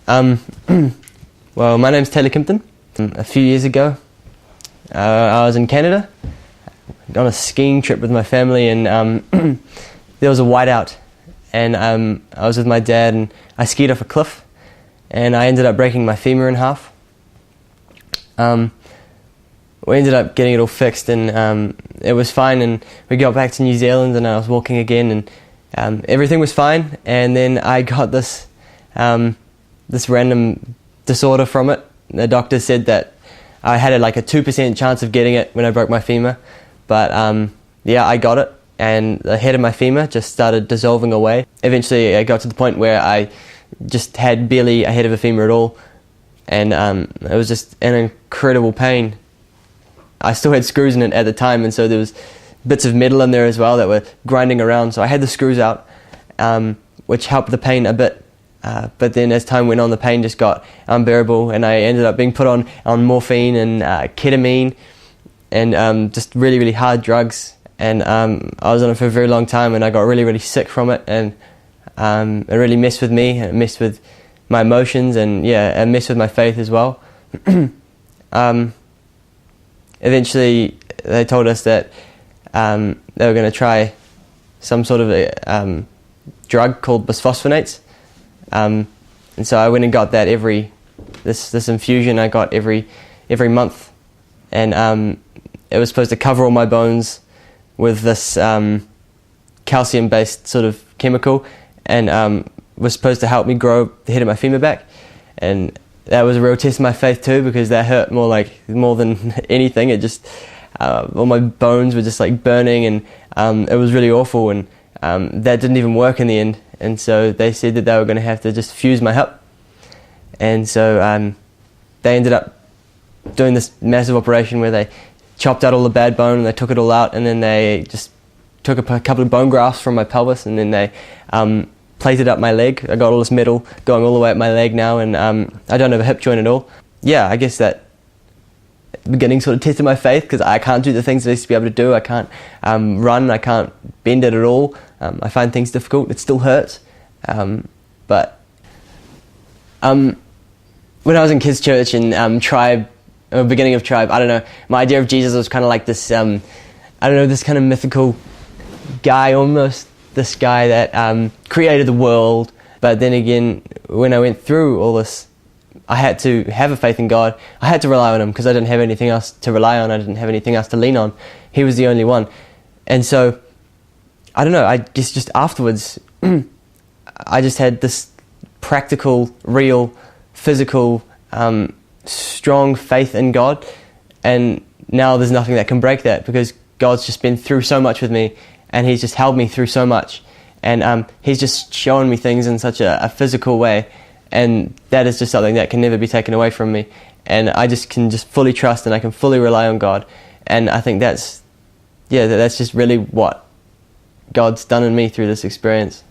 Um, well, my name's TaylorKimpton. A few years ago, I was in Canada on a skiing trip with my family, and there was a whiteout, and I was with my dad, and I skied off a cliff, and I ended up breaking my femur in half. We ended up getting it all fixed, and it was fine, and we got back to New Zealand, and I was walking again, and everything was fine, and then I got this this random disorder from it. The doctor said that I had like a 2% chance of getting it when I broke my femur, but yeah, I got it, and the head of my femur just started dissolving away. Eventually I got to the point where I just had barely a head of a femur at all, and it was just an incredible pain. I still had screws in it at the time, and so there was bits of metal in there as well that were grinding around, so I had the screws out, which helped the pain a bit. But then as time went on, the pain just got unbearable, and I ended up being put on morphine and ketamine and just really, really hard drugs. And I was on it for a very long time, and I got really, really sick from it, and it really messed with me, and it messed with my emotions, and yeah, it messed with my faith as well. Eventually, they told us that they were going to try some sort of a drug called bisphosphonates. And so I went and got that this infusion I got every month, and it was supposed to cover all my bones with this calcium-based sort of chemical, and was supposed to help me grow the head of my femur back. And that was a real test of my faith too, because that hurt more than anything. It just all my bones were just like burning, and it was really awful, and that didn't even work in the end. And so they said that they were going to have to just fuse my hip, and so they ended up doing this massive operation where they chopped out all the bad bone, and they took it all out, and then they just took a couple of bone grafts from my pelvis, and then they plated up my leg. I got all this metal going all the way up my leg now, and I don't have a hip joint at all. Yeah, I guess that beginning sort of tested my faith, because I can't do the things I used to be able to do. I can't run, I can't bend it at all. I find things difficult. It still hurts. But when I was in kids' church and Tribe, beginning of Tribe, I don't know, my idea of Jesus was kind of like this, I don't know, this kind of mythical guy almost, this guy that created the world. But then again, when I went through all this, I had to have a faith in God. I had to rely on Him, because I didn't have anything else to rely on. I didn't have anything else to lean on. He was the only one. And so, I don't know, I guess just afterwards, I just had this practical, real, physical, strong faith in God. And now there's nothing that can break that, because God's just been through so much with me, and He's just held me through so much. And He's just shown me things in such a physical way. And that is just something that can never be taken away from me. And I just can just fully trust, and I can fully rely on God. And I think that's just really what God's done in me through this experience.